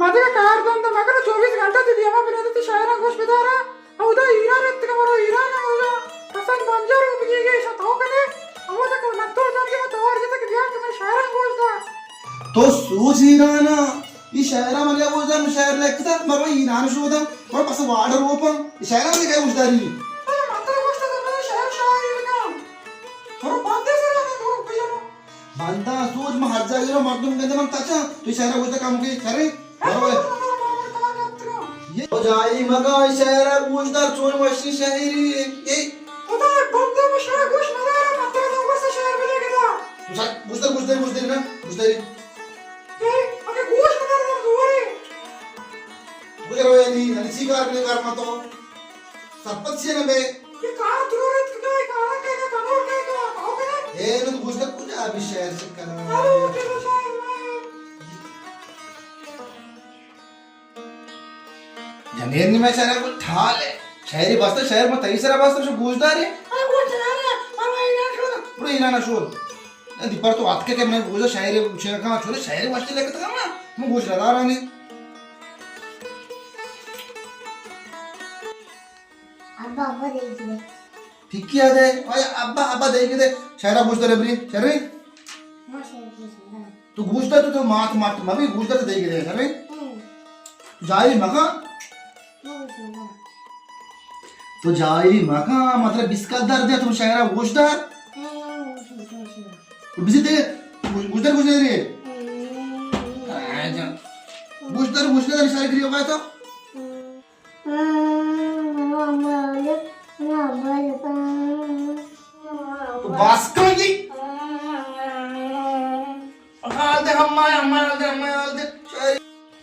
माझे कार दोन मगर 24 घंटा ती दिया बिना ती शायरा गोश बिदारा औदा ईरान इतका बरो ईरान औदा हसन बंजर उबगी गे शताओ कने औदा को नत्तो जान के तो और जतक दिया कि मैं शायरा गोश दा तो सूज ईरान ಈ ಶಾಯರ ಮನೆ ಓದನ್ ಶಾಯರ ಲೆಕ್ಕದ ಮರ ಈ ನಾನು ಶೋದ ಮರ ಪಸ ವಾಡ ರೂಪಂ ಈ ಶಾಯರ ಮನೆ ಕೈ ಉಜ್ದಾರಿ ಮಾತ್ರ गोष्ट करना शायर शायर का थोड़ा बातें से ना तो पियो बांधा सूज म हात जागेलो मर्दुम गंदे मन ताचा तू शायरा उजदा काम के खरे बरोबर ये हो जाई मगा शायरा उजदार चोर वशी शायरी ए तो बंदे में शायर गोश नजारा मात्र तो गोश शायर बनेगा तू बुजदार ना बुजदारी अरे गोश नजारा जोरे बुजरो यानी आणि सीकार ने कर मतो सरपंच से ने ये कार तुरंत काय कार काय का कमर काय का आओ करे ए न तू बुजदा कुछ अभी शायर से कर अरे ओके तो शायर जनेर में शायरा को ठाल है शायरी बसता शायर में तईसरा बसता शो गुजदार है अरे गोश नजारा मरवा इना शोध पुरे इना ना शोध दीपार तो आत के मैं गुजर शायरी शेर का छोरे शायरी वास्ते लेके था ना मैं गुजर रहा रानी अब्बा अब्बा देख ले ठीक किया दे ओए अब्बा अब्बा देख दे शायरा गुजर रे बरी शरी माशा अल्लाह तू गुजर तो मात मात मभी गुजर देख दे शरी जाई मगा तो जाई मगा मतलब बिस्कदार दे तुम शायरा गुजर बिजी दे गुजर रे गुजर शायरी करियो का तो तो बास करेंगी हाल दे हमारे दे शायरी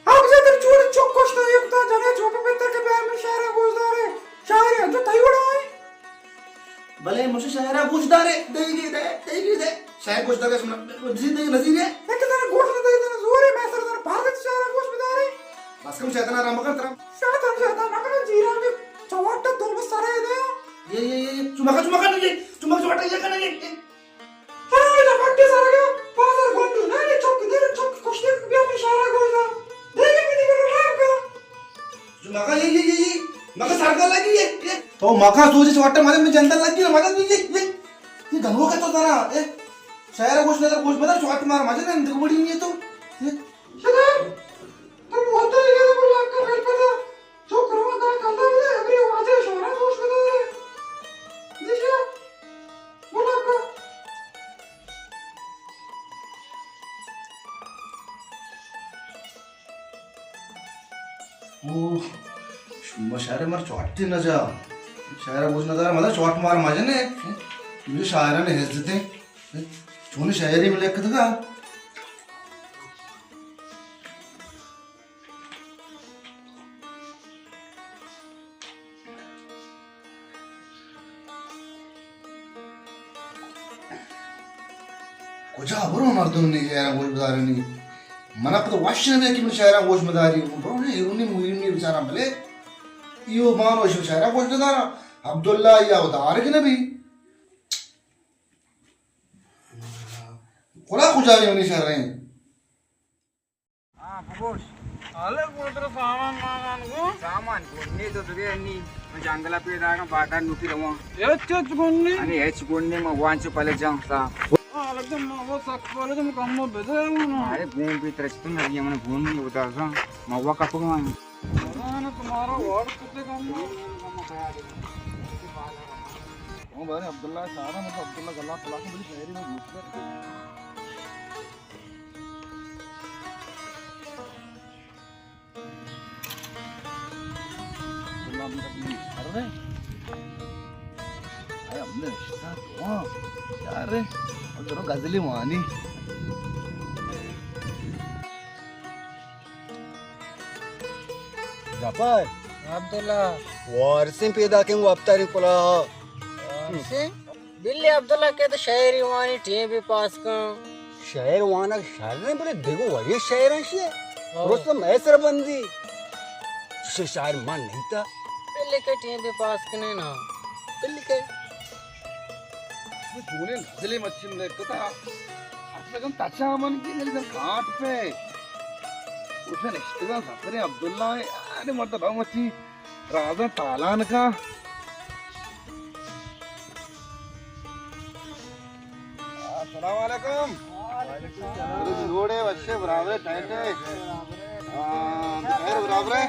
आप जे तर छोड़ चोक कोश तो एक तो जाने चोक पे तक के बैर में शायर गोशदार है शायर है जो तई उड़ा है भले मुझे शायरा गुजदार है देगी दे शायर गुजदार का सुना बिजी दे नजीर है लेकिन तेरे गोश न दे तेरे जोरे मैं सर भारत शायर गोश बिदार है बस कम शैतान राम कर तरम शायद मगर जीरा में चवाट तो बस सारा है ये चुमका नहीं चुमका ये करना ये अरे ये बट्टे सारा के बाजार बंद नहीं चोक कोश दे भी अपने शायर गोशदार देखे भी नहीं रहा का चुमका ये मका सरकार लगी ये तो मका सोचे छोटे मारे में जनता लगी ना मजा ये गनो का तो जरा ए शायर कुछ नजर कुछ बता छोटे मार मजा ना देखो बड़ी नहीं है तो शदा तुम होते ही ये बोल आपका बेल पर जो करवा का कंधा में अभी आवाज शायर गोश बिदार है देखिए बोल आपका ओ शायर मार छोटे न जा शायर कुछ नजर मतलब छोट मार मजा ने मुझे शायर ने हेस देते छोने शायरी में लेके था कुछ बरो मर्दों ने शायरा गोश बता रहे नहीं मना तो वाश्य में कि शायरा गोश बता रही बरो ने इरुनी मुइनी बेचारा भले यो मानो शो शायरा गोश बता रहा अब्दुल्ला या उदार के नबी कोला खुजावे उन्हें शायर रहे हां बबोश आले कोतर सामान कोन्नी तो तुगे अन्नी मैं जंगला पे दागा बाटा नुकी रवा कोन्नी आणि कोन्नी मैं वांच पले जाऊं सा अलग वो सक पले तुम कम बेदे अरे घूम भी तरह तुम ये मैंने घूम नहीं होता सा मवा का पगवा तुम्हारा और कुत्ते काम ओ भाई अब्दुल्ला सारा मतलब अब्दुल्ला गल्ला क्लास में बड़ी शायरी में घुस कर अरे हमने रिश्ता तो यार और गजली मानी जापार अब्दुल्ला वारसिन पैदा के वफ्तारी कोला से बिल्ली अब्दुल्ला के तो शायरी वानी टीवी पास का शहर वाना शहर ने बड़े देखो वही शहर है से रोज मैसर बंदी से शायर मान नहीं था बिल्ली के टीवी पास के नहीं ना बिल्ली के तूने गजली मच्छी में देखता था अपने कम तचा मन की मेरे घर घाट पे उसने इश्तिगाल सफर अब्दुल्ला यानी मतलब हम अच्छी राजा तालान का अस्सलाम वालेकुम घोड़े बच्चे बराबर टाइट है बराबर है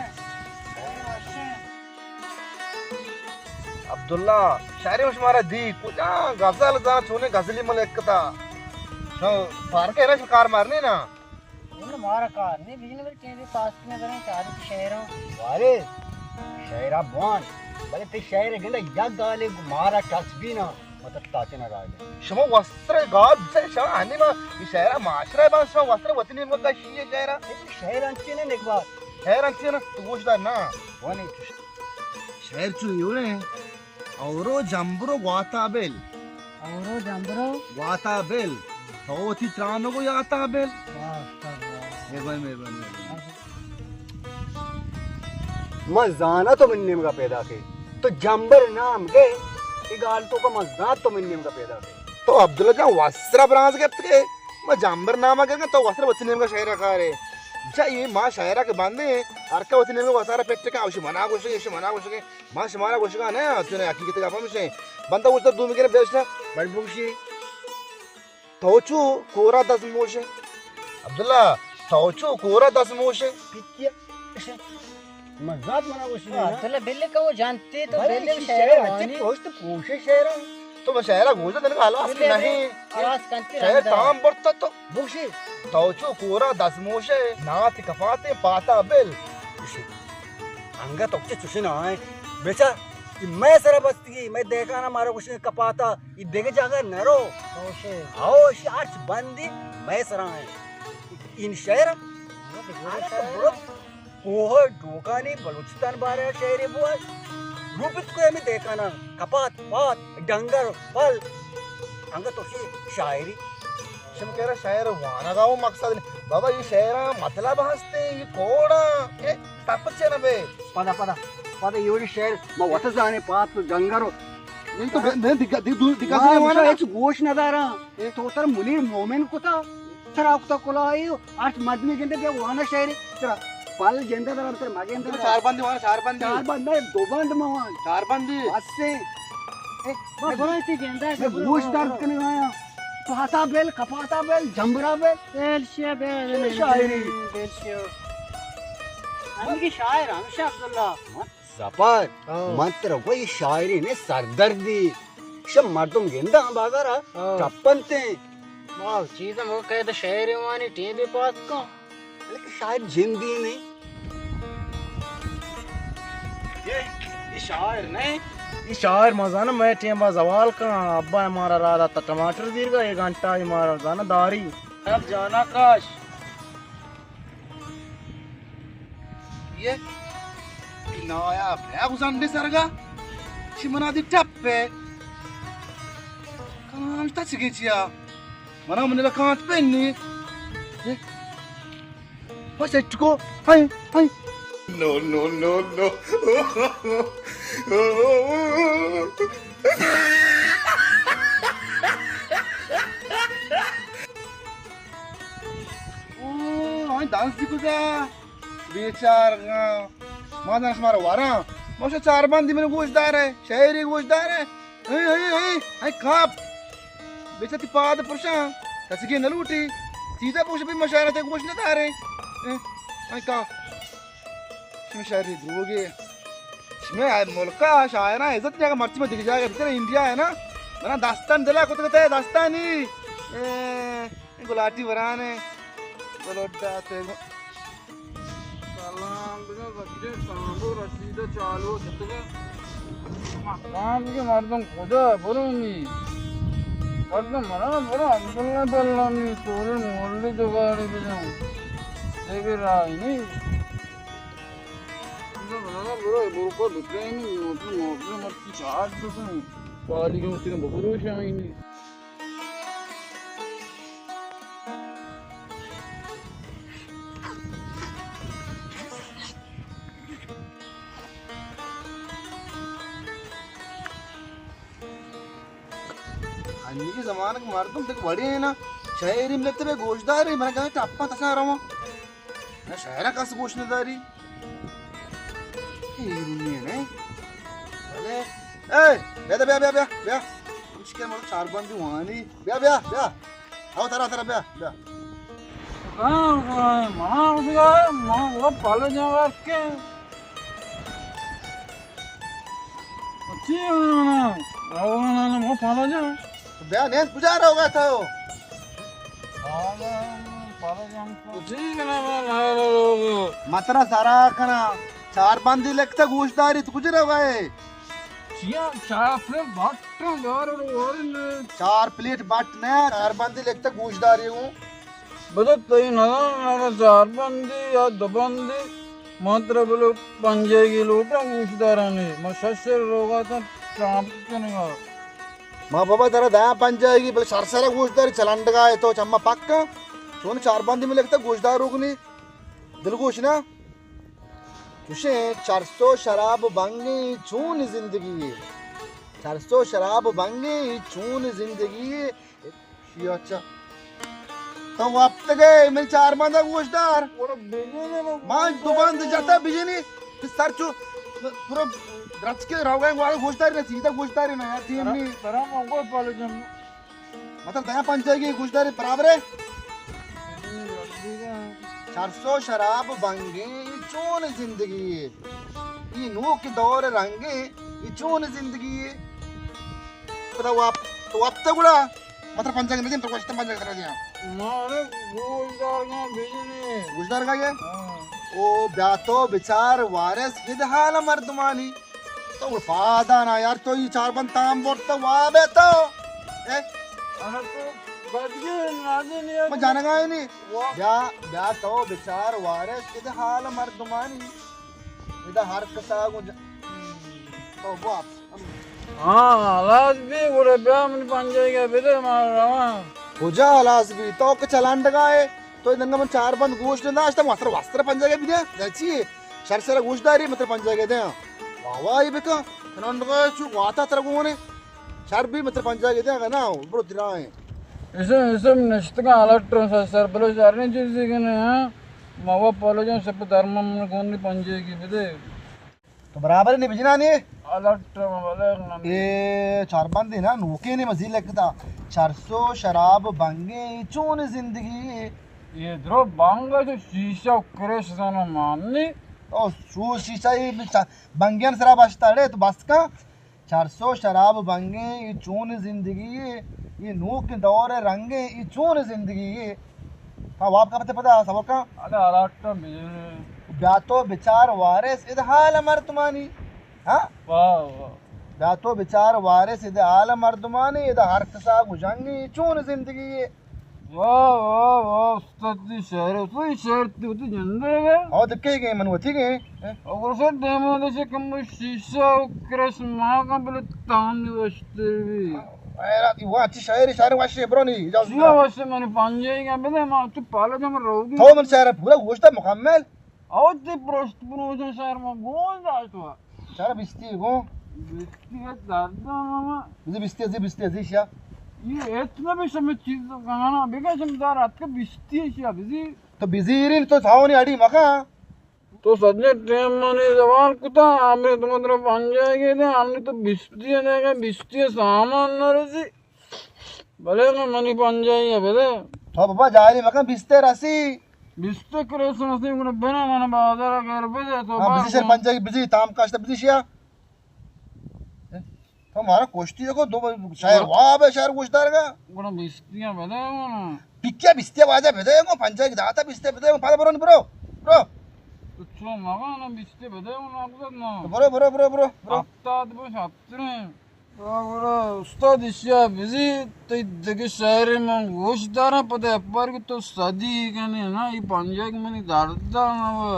अब्दुल्ला शायरी में हमारा दी कुछ गजल था छोने गजली मल एक था फार के ना कार मारने ना मारा कार नहीं बिजली में टीवी पास में करें चार शहर वाले शहरा बॉन बले ते शहर गेला या गाले मारा टच भी ना मतलब ताचे ना गाले शमा वस्त्र गाद से शमा आने में ये शहरा माशरा है शमा वस्त्र वतनी में का शी शहरा शहर अंचे ने एक बार शहर अंचे ना तू गोश्त ना वाले शहर चु यूरे औरो जंबरो वाताबेल औरो जंबरो वाताबेल तो थी त्रानो को याताबेल मैं जाना तो मिन्नेम का पैदा के तो जंबर नाम के इगाल तो का मजाद तो मिन्नेम का पैदा के तो अब्दुल्ला जा वस्त्र ब्रांच के मैं जंबर नाम के तो वस्त्र वतनी का शहर रखा रे जा ये मां शहरा के बांधे हर का वतनी में वसारा पेट के आवश्य मना गोश ये मना गोश के मां समारा गोश का ना तूने आकी किते का से बंदा उस तो दूर में बेचना बड़ बुशी तोचू कोरा 10 मोशे अब्दुल्ला तोचू कोरा 10 मोशे पिकिया मजाद मना वो तो बिल्ली का वो जानते तो बिल्ली शहर शहर अच्छे वानी पोस्ट पूछे शहर तो मैं शहरा गोश देने का हालात नहीं आवाज कंती शहर ताम बढ़ता तो बुशी तोचू कोरा 10 मोशे नात कफाते पाता बिल अंगा तो के चुसे ना है बेचा कि मैं सरा बस्ती मैं देखा ना मारा कुछ कपाता ये देखे जाकर नरो आओ शार्च बंदी मैं सरा है इन शहर ओह डोकानी बलूचिस्तान बारे शहर बुआ रूपित को हमें देखा ना कपात पात डंगर पल अंगा तो शायरी शम कह रहा शहर वाना गाँव मकसद नहीं बाबा ये शहर मतलब हंसते ये कोड़ा ये तापत ना बे पदा पदा पदा ये शहर मैं वत जाने पात डंगर ये तो मैं दिखा वाना एक गोश नदारा एक तो उतर मुनीर मोमेन को था तरा उक्ता कोला आयो आज मदमी गेंदे के वाना शहर तरा पाल गेंदे तरा तर मागे गेंदे चार बंदी वहां चार बंदा दो बंद मवान चार बंदी बस से मैं बोल थी गेंदा मैं गोश दर्द करने आया पाता बेल कपाता बेल जंबरा बेल बेल शायरी बेल शियो हम की शायर हमेशा अब्दुल्ला सफर मंत्र कोई शायरी ने सरदर्दी शम मर्दम गेंदा बागारा टप्पनते वाह चीज हम कहे तो शहर वानी टीवी पास को लेकिन शायद जिंदी नहीं ये शायर नहीं ये शायर मजा ना मैं टेमा जवाल का अब्बा हमारा राधा था टमाटर दीर का 1 घंटा हमारा जाना दारी अब जाना काश ये नाया अपने गुजान दे सरगा शिमना दी टप्पे काम ता चिगिचिया मना मन ला कांत पेन्नी What's it go? Hi, hi. No, no, no, no. Oh, I dance di kuda. बेचार मां हमारा वारा मोशे 4 बंदी में गोशदार है शहरी गोशदार है हाय खाप बेचती पाद पुरुषा तसगे न लूटी सीधा पूछ भी मशारा ते गोश न तारे हाय का शहरी द्रोगे इसमें मुल्का शायरा इज्जत जगह मर्ची में दिख जाएगा भीतर इंडिया है ना मना दास्तान दिला को कहते हैं दास्तानी गुलाटी वराने गुलोटा ते सलाम बिना बच्चे सांबो रसीदा चालू सतगे मकाम के मर्दम खुदा बरोमी मर्दम मरा बरो अब्दुल्ला बल्लामी तोरे मोहल्ले जुगाड़ी बिना देखे राई नहीं बना बरो बुरको दुखरे नहीं मोटू मर्ची चार्ज तो पाली के मुझे बबरू शामिल अन्नी के जमाने के मर्दम तक बड़े हैं ना शहरी में लगते हैं गोशदार है मैंने कहा टप्पा तसा रहा हूँ शायरा कसं गोष्टदारी नाही अरे ए ब्या ब्या ब्या ब्या ब्या मुश्किल मला चार बंदी वाणी ब्या ब्या ब्या आओ तरा तरा ब्या ब्या वो पाले जाओ के अच्छी वो पाले जाओ ब्या ने गुजार होगा था वो ठीक है ना मात्रा सारा कना चार बंदी लगता गोश्तदारी तो गुजर गए चार प्लेट बांटने चार बंदी लगता गोश्तदारी हूँ चार बंदी या दो बंदी मात्र बोलो पंजे की लोटा गोश्तदारानी मशे रोगा था माँ बाबा तेरा दया बन जाएगी बोले सरसरा गोश्तदारी चलान लगा है तो चम्मा पक्का तो चार बंदी में लगता गोश्तदार रोकनी दिल गोश ना तुझे 400 शराब बांगी चून जिंदगी 400 शराब बांगी चून जिंदगी अच्छा तो अब तक गए मेरे चार बंदा गोश्तदार माँ दो बंद जाता बिजली सर चो पूरा रच के रह गए वाले गोश्तदार ना सीधा गोश्तदार ना यार टीम नहीं मतलब दया बन जाएगी गोश्तदारी बराबर है 400 शराब बंगे चून जिंदगी ये नू के दौर रंगे ये चून जिंदगी बताओ आप तो अब तक गुड़ा मतलब पंचांग में दिन तो क्वेश्चन पंचांग करा दिया मारे गोश्तदार का बिजली गुजदार का ये ओ ब्यातो विचार वारिस विदहाल मर्दमानी तो फादा ना यार तो ये चार बंद ताम बोट तो वाह बेतो अरे तो बच गए नाज़े नहीं मैं जाने का ही नहीं ब्या तो विचार वारिस विदहाल मर्दमानी विदहार कसा गुज तो बाप हाँ लाज भी बोले ब्याह में पंजे के बिदे मार रहा पूजा हलास भी तो के चलान लगाए तो दंगा में चार बंद गोश्त ना आज तक वस्त्र वस्त्र पंजा के बिदे जाची शरसरा गोश्तदारी मतलब पंजा के दे वाह ये बेका कनन का चु वाता तरगो ने चार भी मतलब पंजा के दे ना बड़ो दिराए इसे नष्ट का अलर्ट सर बोले सारे चीज़ के ना मावा पालो जो सब धर्म में कौन नहीं पंजे की बिदे तो बराबर नहीं बिजना नहीं अलर्ट वाले ये चार बंद है ना नोके ने मजीद लगता 400 शराब बंगे चून जिंदगी ये द्रो बांग्ला जो शीशा क्रैश जाना माननी ओ शू शीशा ही बंगियन शराब आश्ता रे तो बस का 400 शराब बंगे ये चून जिंदगी ये नूक के दौर रंगे ये चून जिंदगी हाँ वाप का पता सबक का अरे अलर्ट बिजली ब्यातो विचार वारिस इदहाल मर्दमानी हाँ वाह वाह ब्यातो विचार वारिस इदहाल मर्दमानी इद हर कसा गुजंगी चून जिंदगी वाह वाह वाह उस्ताद शहर तो शहर तो जंदे गए और दिखे गए मनवती गए और सर डेमो से कम शीशा क्रैश मां का बोले ताम निवस्ते भी वो अच्छी शायर वाशे ब्रो नहीं जाओ जिया वैसे मैंने पंजे का बिदे मां तू पाले जम रहोगी तो मन शायर पूरा गोश्त मुकम्मल और ते प्रोजन शहर में गोल जातो शायर बिस्ती गो व्यक्तिगत दादा मामा बिस्ती शिया ये इतना भी समय चीज गाना बेगा समदार रात का बिस्ती है शिया बिजी तो बिजी रिन तो थाओ नहीं अड़ी मका तो सदने टाइम माने जवान कुता आमे तुम तरफ पंजे के दे हमने तो बिस्ती है ना बिस्ती सामान न रसी भले का मनी पंजे है बेदे तो बाबा जारी मका बिस्ते रसी बिस्ते करे सुनते मुझे बना माने बाजार कर बेदे तो बिजी शहर पंजा की बिजी ताम काश्त बिजी शिया तो हमारा कोष्टी देखो दो शायर वाह बे शायर गोश्तदार का गुना बिस्तियां बेदे ना पिक्या बिस्ते बाजा बेदे को पंजा की दाता बिस्ते बेदे पादा ब्रो ब्रो तो चलो मगा ना बिस्ते बेदे ना आपको ना ब्रो हफ्ता बस हफ्ते बड़ा उस्ताद इशिया बिजी तो देखे शहर में गोश्तदार पता है पर तो सदी कने ना ये पंजाब में दारदा ना वो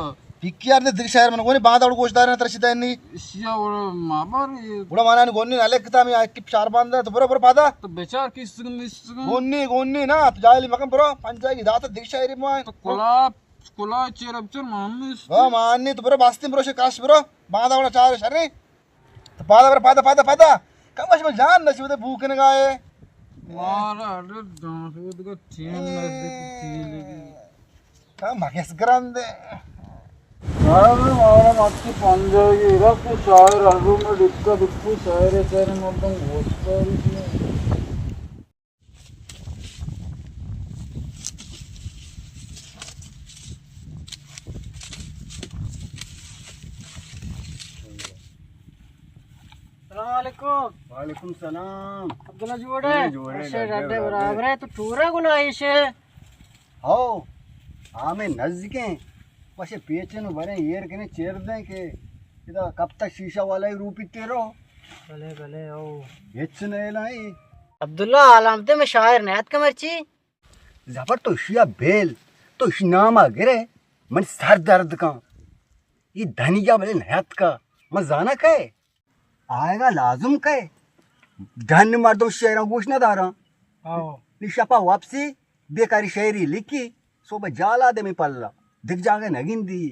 पिक्यार दे शहर में कोनी बादा और गोश्तदार ने तरशिदा नहीं इशिया वो माबार उड़ा माना ने गोन्नी नाले किता में की चार बांधा तो ब्रो पादा तो बेचार किस गोन्नी ना तो जायली मकम ब्रो पंजा की दाता दिख शहर में तो कुला चेर अब चल मामू हां माननी तो ब्रो बास्ती ब्रो से काश ब्रो बादा वाला चार शहर नहीं तो पादा कमश में जान नसी उधर भूख ने गाए मारा अरे दांत का टीम नजदीक थी लेकिन Magas grande. అరే మావన మట్టి పంజాయి ఇరకు షాయర్ అల్లుమ దిక్కు షాయర్ మొత్తం వస్తారు वालेकुम सलाम अब्दुल्ला जोड़े जोड़े, ऐसे डड्डे डड्डे बराबर। बराबर है तो टूरा गुला ऐसे आओ आमे नजदीके पशे पेचन बरे येर के चेर दे के इदा कब तक शीशा वाला ही रूप तेरो भले भले ओ ಹೆಚ್ಚನೆ लाई अब्दुल्ला आलामते में शायर नैत कमरची जबर तो शिया बेल तो नामा गिरे मन सर दर्द का ये धनिया वाले नहत का मजाना का आएगा लाजुम का धन मार दो शेरों घोषणा दारा आओ निशापा वापसी बेकारी शायरी लिखी सोबत जाला दे में पल्ला दिख जागे नगिंदी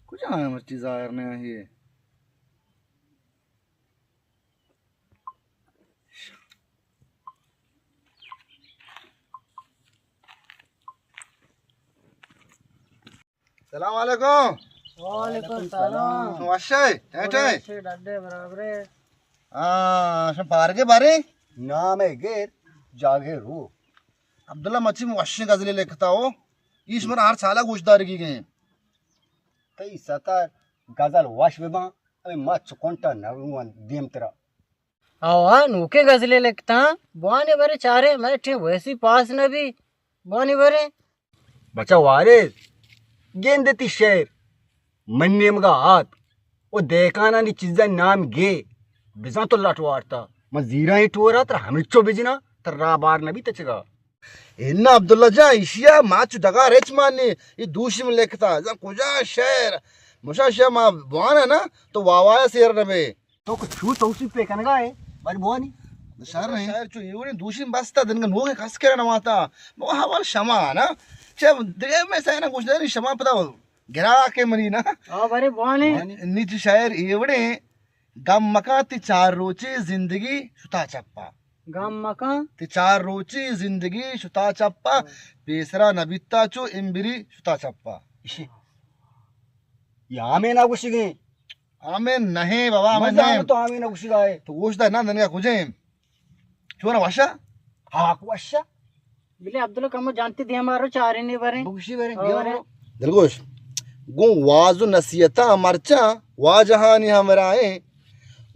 कुछ आया मस्ती जाहिर ने ये सलाम वालेकुम वालेकुम सलाम वाशे एटे ऐसे डड्डे बराबर है शम पार के बारे नाम है गेर जागे रू अब्दुल्ला मच्छी में वाशे गजले लिखता हो ईश्वर हर साला गुजदार की गए तई सतार गजल वाश बेबा अबे मच कोंटा नरुवन देम तेरा आओ नूके गजले लिखता बाने बरे चारे मैं ठीक वैसी पास न भी बाने बरे बचा वारिस गेंदती शेर मन्नेम का हाथ ओ देखाना नी चीजा नाम गे बिजा तो लटवारता मैं जीरा ही टोरा तर हमिचो बिजना तर राबार नबी तचगा इन्ना अब्दुल्ला जा इशिया माच डगा रेच मानी ये दूशी में लिखता जा कुजा शेर मुशा शेर मा बुआन है ना तो वावाया शेर नबे तो कुछ छू तो उसी पे कनगा है पर बोनी शहर नहीं शहर चो ये दूशी में बसता दिन का नोगे खस के ना माता वो हवाल शमा ना जब दे में से ना कुछ नहीं शमा पता हो गिरा के मनी ना आओ बरे बाने नीच शायर एवडे गम मका ती चार रोची जिंदगी सुता चप्पा गाम मकान ती चार रोची जिंदगी सुता चप्पा बेसरा नबिता चो इम्बिरी सुता चप्पा या में ना कुछ गए आमे नहीं बाबा आमे मजा नहीं तो आमे ना कुछ गाए तो गोश्त ना धनिया कुजे चोरा वाशा हाँ कुछ बिले अब्दुल्ला कम जानते थे हमारो चारे नहीं बरे बुकशी बरे और दिलगोश गु वाजु नसीहता मरचा वाजहानी हमराए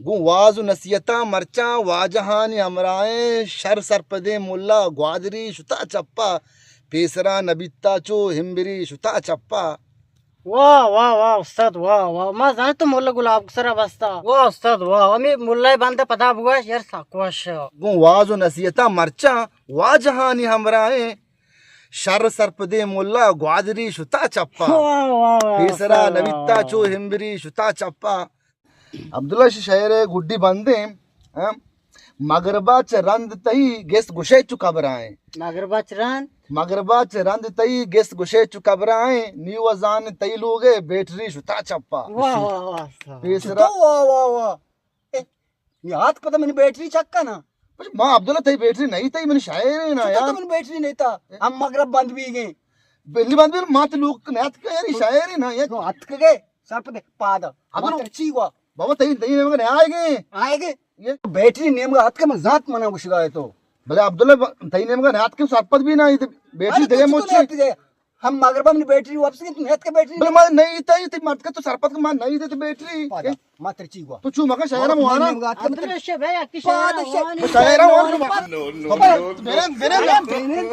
गु वाजु नसीहता मरचा वाजहानी हमराए शर सरपदे मुल्ला ग्वादरी शुता चप्पा पेसरा नबिता चो हिम्बिरी शुता चप्पा वाह वाह वाह उस्ताद वाह वाह मैं जाने तो मुल्ला गुलाब सरा बस्ता वाह उस्ताद वाह हमें मुल्ला बांधे पता बुआ यार साकुआश गु वाजु नसीहता मरचा वाजहानी हमराए शर सरपदे मुल्ला ग्वादरी शुता चप्पा वाह वाह पेसरा नबिता चो हिम्बिरी शुता चप्पा अब्दुल्ला शायर गुड्डी बंदे मगरबा च रंद तई गेस गुशे चु कबराए नगर बचरान मगरबा च रंद तई गेस गुशे चु कबराए नीव अजान तई लोगे बैटरी शुता चप्पा वाह वाह वाह उस्ताद। पेसरा तो वाह वाह वाह ये हाथ पता मैंने बैटरी चक्का ना मां अब्दुल्ला तई बैटरी नहीं तई मैंने शायर है ना तो यार मैंने बैटरी नहीं था हम मगरब बंद भी गए पहली बात भी मात लोग नात का यार शायर है ना ये तो हाथ के गए सर पे पाद अब अब ची हुआ बाबा तई तई में नहीं आएंगे आएगे ये बैटरी नेम का हाथ के मैं जात मना कुछ गाए तो भले अब्दुल्ला तई ने मगर नात के सरपत भी ना बैटरी दे मुझे हम मगरबा में बैटरी वापस गए तुम हाथ के बैटरी बोले मां नहीं तई ते मत के तो सरपत के मां नहीं दे तो बैटरी मात्र ची हुआ तो चू मगर शायर में आना अब्दुल्ला शे भाई अक्की तो शायर और मेरे मेरे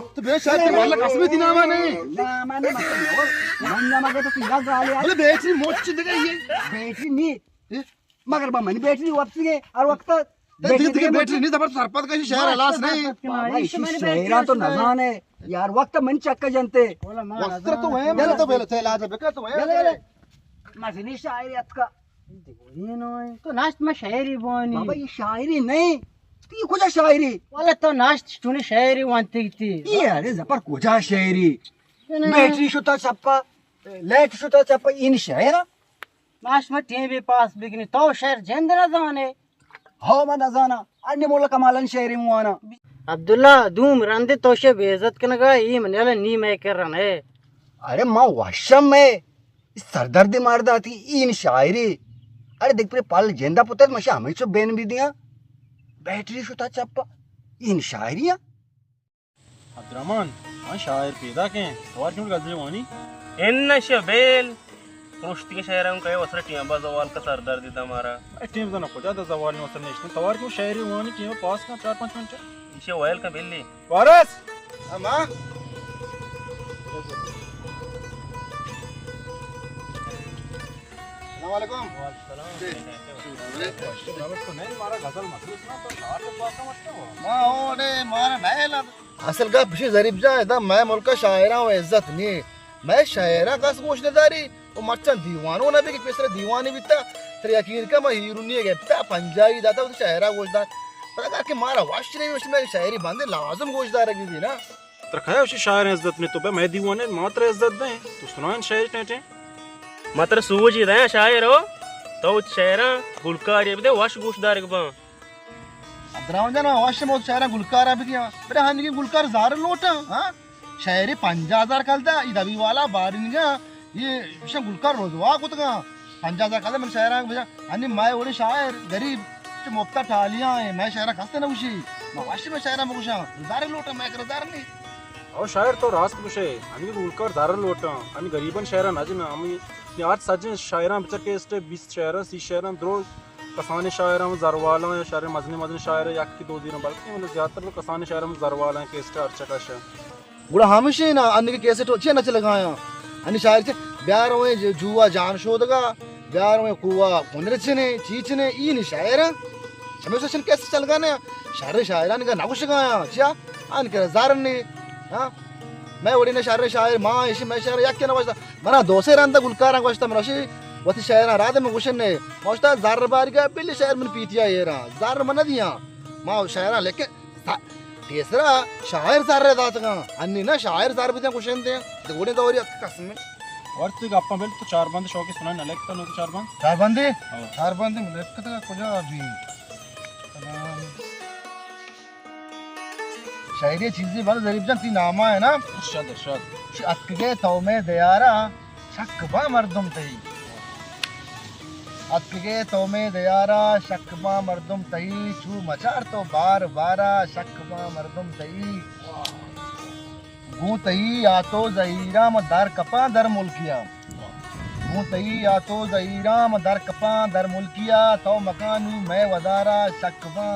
तो मेरे शायर के वाला कसम थी ना माने ना माने मतलब मन ना मगे तो तू याद गाले बोले बैटरी मोच दे गई ये बैटरी नहीं मगरबा में बैटरी वापस गए और वक्त बैटरी नहीं जबर सरपत का शायर हलास नहीं शहरा तो नजान है यार वक्त मन चक्का जनते वस्त्र तो है मेरे तो पहले थे लाज बेका तो है मजनी शायरी अतका ये नोय तो नाश्त में शायरी बोनी बाबा ये शायरी नहीं ये कुछ शायरी वाला तो नाश्त चुनी शायरी वांती थी ये अरे जपर कुछ शायरी बैटरी शुता चप्पा लाइट शुता चप्पा इन शायरा नाश्त में टीवी पास बिगनी तो शहर जेंद्र जाने हाँ मैं नजाना अन्य मोला कमालन शायरी मुआना अब्दुल्ला दूम रंदे तोशे बेइज्जत कनगा ई मनेला नी मैं कर रहा है अरे माँ वशम में सरदर्दी मार दाती इन शायरी अरे देख पूरे पाल जेंदा पुत्र मशा हमें चो बेन भी दिया बैटरी शुता चप्पा इन शायरियां अब्दुर्रहमान हाँ शायर पैदा के और क्यों गजल वानी इन शबेल रुश्ती के शायरों का वसर टियाबा जवाल का सरदार दीदा हमारा टीम दा को ज्यादा जवाल ने वसन नेशनल तवार क्यों शायरी वानी टीम पास का 4-5 मिनट इसे वायल का बिल्ली वारस अम्मा अस्सलाम वालेकुम तो नहीं मारा गजल मखलूस ना तो शायर के पास मत हो मां ओने मारा नहीं ला असल का पिछे जरीब जा है मैं मुल्क का शायरा हूं इज्जत नहीं मैं शायरा का सोचनेदारी वो मच्चन दीवानो ना भी कि पेसरे दीवानी बिता तेरे यकीन का मैं हीरो नहीं है ता पंजाबी दाता तो शायरा गोशदार पर अगर के मारा वाश नहीं उसमें शायरी बंदे लाजम गोशदार है भी ना रखा उसी शायर इज्जत ने तो बे मैं दीवाने मात्र इज्जत दें तो सुनाएं शायरी टेटे मात्र सूझ ही रहे शायर हो तो शायरा गुलकार ये बदे वाश गोशदार के बा अब्दुर्रहमान जान वाश में शायरा गुलकार है बिया मेरे हां की गुलकार जार लोटा हां शायरी 50,000 कलता इदबी वाला बारिनगा ये विषय गुलकार रोजवा कुतगा 50,000 कलता मेरे शायरा भैया अनि मैं ओडी शायर गरीब चे मुफ्ता ठालियां है मैं शायरा खस्ते ना उशी मैं वाश में शायरा में कुशा जार लोटा मैं करदार नहीं और शायर तो रास्त कुशे आम्ही गुलकार दार लोटा आम्ही गरीबन शायरा नाजना आम्ही आज सजे शायरा बिचार के स्टे 20 शायरा 30 शायरा द्रो कसाने शायरा में जरवाला है शायर मजने शायर एक की 2 दिन बल्कि मतलब ज्यादातर लोग कसाने शायरा में जरवाला है के स्टे अर्चा का शायर गुड़ा हमेशा ना अन्य के कैसे तो अच्छे नच लगाया अन्य शायर से ब्यार हुए जुआ जान शोधगा ब्यार हुए कुआ पुनरचने चीचने ई नि शायर हमेशा शन कैसे चल गाने शायर शायरान का नाकुश गाया क्या अन के जार ने हां मैं ओडी ने शायर मां इसी मैं शायर या के ना बसता मना दोसे रंदा गुलकार बसता मरशी वती शायर रात में गुशन ने बसता जार बार का बिल्ली शायर मन पीतिया येरा जार मन दिया मां शायर लेके तीसरा शायर जार रे दातगा अन्नी ना शायर जार भी गुशन दे गोडे तो और कसम और तू गप्पा बेल तो 4 बंद शौक सुना न लेखता नो 4 बंद चार बंदे लेखता कुछ अभी शायरी चीजें बल जरीब जान ती नामा है ना इरशाद अक्के तो में दयारा शक्बा मर्दम तही अक्के तो में दयारा शक्बा मर्दम तही छू मचार तो बार बारा शक्बा मर्दम तही गू तही या तो जहीरा म दर कपा दर मुल्किया गू तही या तो जहीरा म दर कपा दर मुल्किया तो मकानू मैं वदारा शक्बा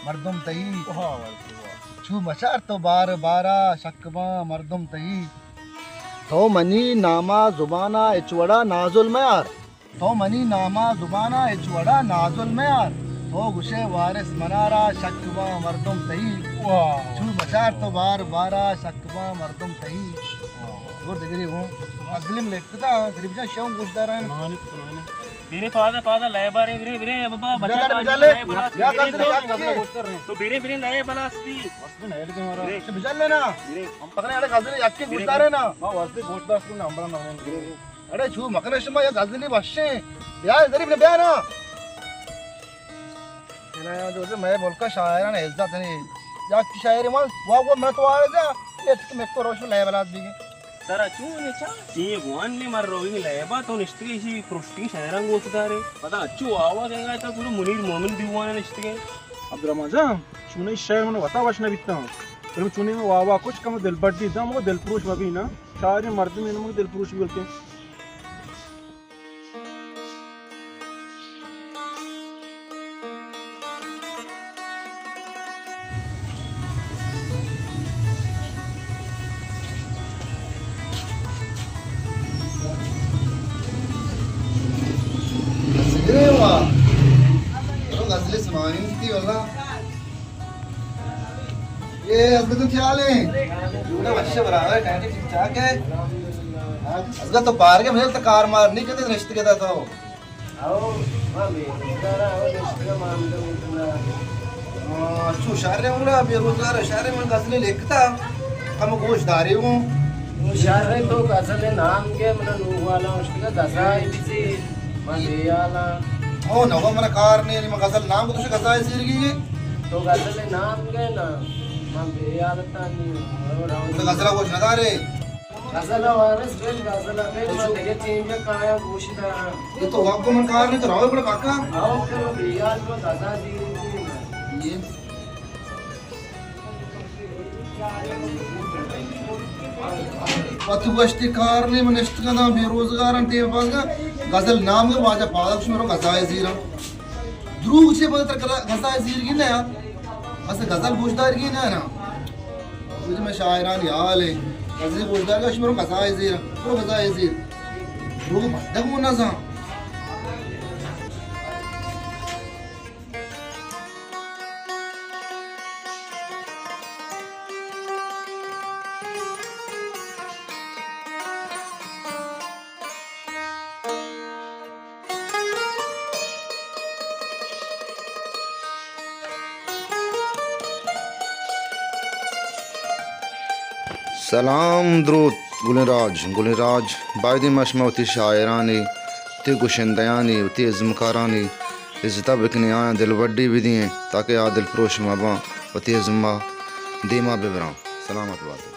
मर्दम तही छू मचार तो बार बारा शक्बा मर्दम तही तो मनी नामा जुबाना इचवड़ा नाजुल मयार तो मनी नामा जुबाना इचवड़ा नाजुल मयार तो गुशे वारिस मनारा शक्बा मर्दम तही छू मचार तो बार बारा शक्बा मर्दम तही और दिगरी हूं अगले में लिखता गरीब जा शौक गुशदार है कहानी सुनाने बिरे पादा लय बारे बिरे बाबा या तो बिरे नए बलास्ती वस्तु नहीं लेके मारा बिजल लेना हम पकड़ने अरे गजली याके गुशदार है ना मां वस्तु गोश्त को नंबर ना अरे छू मकने शमा या गजली बश्शे या गरीब ने बया ना ना जो मैं बोल का शायर ने इज्जत नहीं या की शायरी मां वो मैं तो आ जा ये मैं तो रोश ले बला दी सर चूने चा ये वन ने मर रोई लेबा तो निश्चित ही प्रोस्टिंग शायरां गोचदारे पता अच्छू आवाज आएगा तो पूरे मुनीर मोमिन दीवाना निश्चित अब्दुर्रहमान जान चुने शायर मन वता वशना बिता फिर चुने में वावा कुछ कम दिल बड्डी दम वो दिल पुरुष बबी ना शायर मर्द में मग दिल पुरुष बोलते गजली सुनानी थी वल्ला ये अजगा तो क्या ले पूरा बच्चे बराबर टाइट ठीक ठाक है अजगा तो पार के मुझे तो कार मार नहीं कहते रिश्ते के तो आओ मामी जरा आओ रिश्ते का मामला पूरा अच्छो शायर हूं बेरोजगार शायर में गजली लिखता हम गोशदारी हूं शायर तो गजल नाम के मन नूह वाला उसका गजाई बिसी मदियाला ओ नवा मन कार ने गजल नाम को तो गजाई सीरगी तो गजल नाम के ना मैं बेयालता नहीं तो गजला गोश ना रे गजल वारस बेल गजल बेल मैं देखे चेंज काया गोशिदा ये तो वाको मन कार नहीं तो राव बड़ा काका आओ के बेयाल को दादा दी ये पति बस्ती कार ने मन इष्ट का बेरोजगार अंटे पास का गजल नाम के वाजा पादक मेरो गजाए जीरा द्रुग से पता कर गजाए जीर की ना ऐसे गजल गोशदार की ना मुझे में शायरान याल है गजल गोशदार का मेरो गजाए जीरा मेरो गजाए जीर द्रुग बदक मुना सा सलाम द्रुत गुलराज बायदी मशमौती शायरानी ते गुशंदयानी ते ज़मकारानी इज़्ज़ता बिकने आया दिल वड्डी भी दिए ताकि आ दिल प्रोश मबा वती ज़मा दीमा बिबरा सलामत बात